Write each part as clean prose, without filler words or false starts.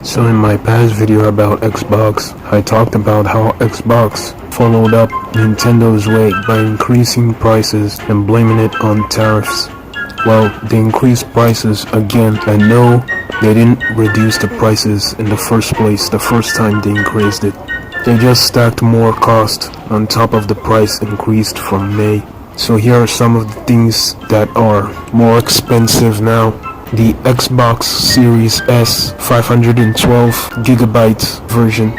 So in my past video about Xbox, I talked about how Xbox followed up Nintendo's way by increasing prices and blaming it on tariffs. Well, they increased prices again, and no, they didn't reduce the prices in the first place the first time they increased it. They just stacked more cost on top of the price increased from May. So here are some of the things that are more expensive now. The Xbox Series S 512GB version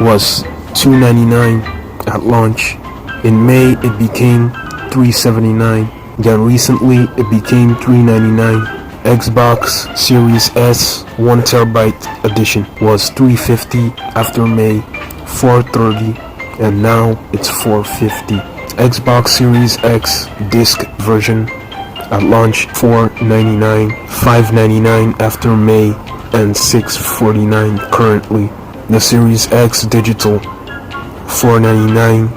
was $299 at launch. In May it became $379. Then recently it became $399. Xbox Series S 1TB edition was $350 after May, $430, and now it's $450. Xbox Series X disc version at launch $499, $599 after May, and $649 currently. The Series X digital $499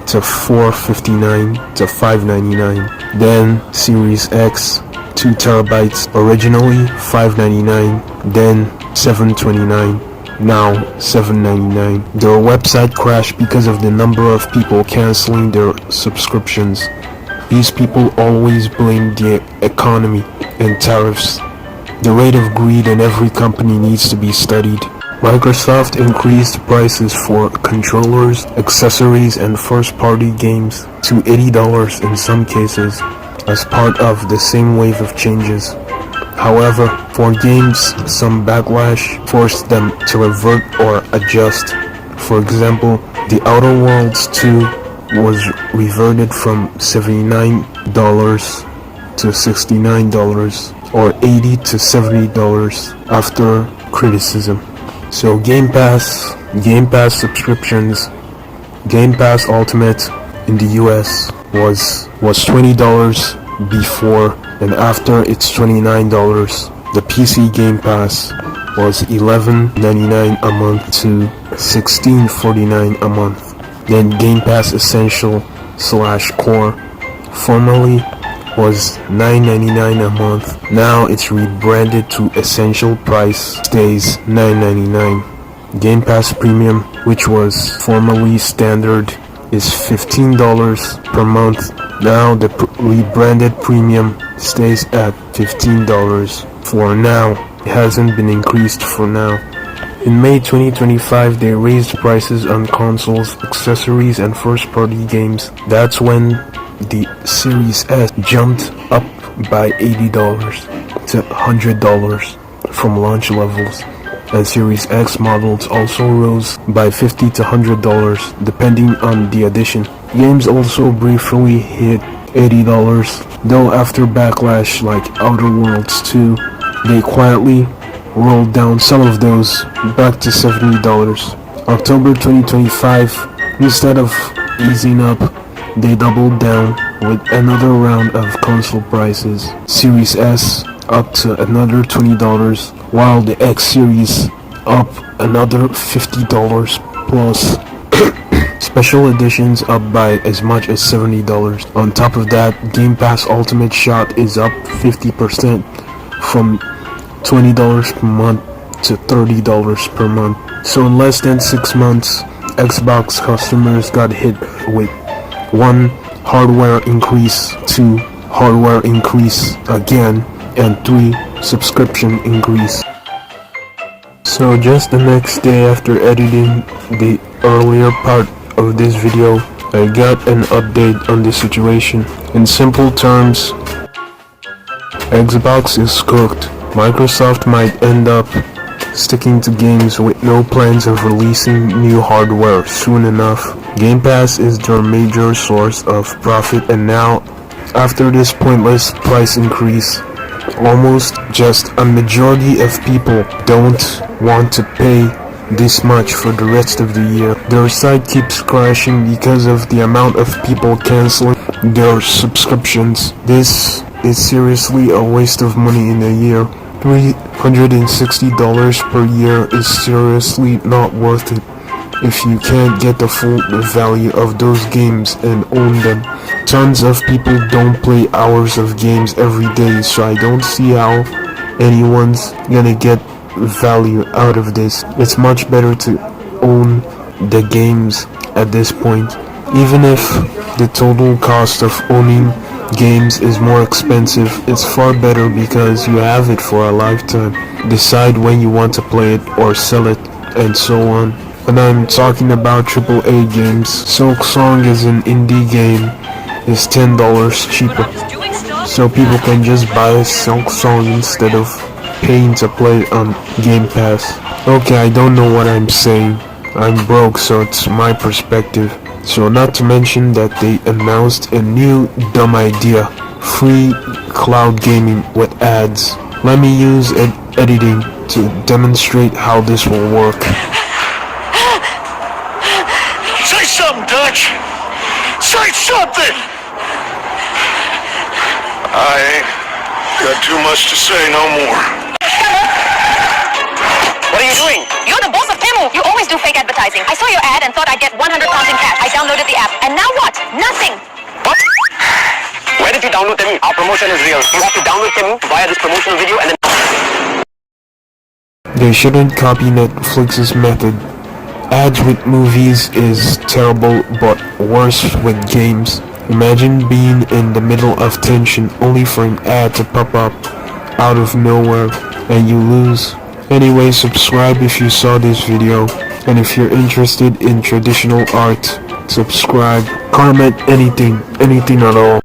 to $459 to $599. Then Series X 2TB originally $599, then $729, now $799. Their website crashed because of the number of people canceling their subscriptions. These people always blame the economy and tariffs. The rate of greed in every company needs to be studied. Microsoft increased prices for controllers, accessories, and first-party games to $80 in some cases as part of the same wave of changes. However, for games, some backlash forced them to revert or adjust. For example, The Outer Worlds 2 was reverted from $79 to $69 or $80 to $70 after criticism. So Game Pass subscriptions, Game Pass Ultimate in the US was $20 before, and after it's $29. The PC Game Pass was $11.99 a month to $16.49 a month. Then Game Pass Essential / Core formerly was $9.99 a month. Now it's rebranded to Essential, price stays $9.99. Game Pass Premium, which was formerly Standard, is $15 per month. Now the rebranded Premium stays at $15 for now. It hasn't been increased for now. In May 2025, they raised prices on consoles, accessories, and first-party games. That's when the Series S jumped up by $80 to $100 from launch levels, and Series X models also rose by $50 to $100 depending on the edition. Games also briefly hit $80, though after backlash like Outer Worlds 2, they quietly rolled down some of those back to $70. October 2025, instead of easing up, they doubled down with another round of console prices. Series S up to another $20, while the X Series up another $50 plus. Special editions up by as much as $70. On top of that, Game Pass Ultimate Shot is up 50% from $20 per month to $30 per month. So in less than 6 months, Xbox customers got hit with 1 hardware increase, 2 hardware increase again, and 3 subscription increase. So just the next day after editing the earlier part of this video, I got an update on the situation. In simple terms, Xbox is cooked. Microsoft might end up sticking to games with no plans of releasing new hardware soon enough. Game Pass is their major source of profit, and now, after this pointless price increase, almost just a majority of people don't want to pay this much for the rest of the year. Their site keeps crashing because of the amount of people canceling their subscriptions. This is seriously a waste of money in a year. $360 per year is seriously not worth it if you can't get the full value of those games and own them. Tons of people don't play hours of games every day, so I don't see how anyone's gonna get value out of this. It's much better to own the games at this point. Even if the total cost of owning games is more expensive, it's far better because you have it for a lifetime. Decide when you want to play it or sell it, and so on. And I'm talking about AAA games. Silk Song is an indie game. It's $10 cheaper. So people can just buy Silk Song instead of paying to play it on Game Pass. Okay, I don't know what I'm saying. I'm broke, so it's my perspective. So not to mention that they announced a new dumb idea. Free cloud gaming with ads. Let me use editing to demonstrate how this will work. Say something, Dutch! Say something! I ain't got too much to say no more. What are you doing? You're the boss of Temu. You always do fake advertising. I saw your ad and thought I'd get 100 pounds in cash. I downloaded the app. And now what? Nothing. What? Where did you download Temu? Our promotion is real. You have to download Temu via this promotional video and then... They shouldn't copy Netflix's method. Ads with movies is terrible, but worse with games. Imagine being in the middle of tension only for an ad to pop up out of nowhere and you lose. Anyway, subscribe if you saw this video, and if you're interested in traditional art, subscribe, comment anything at all.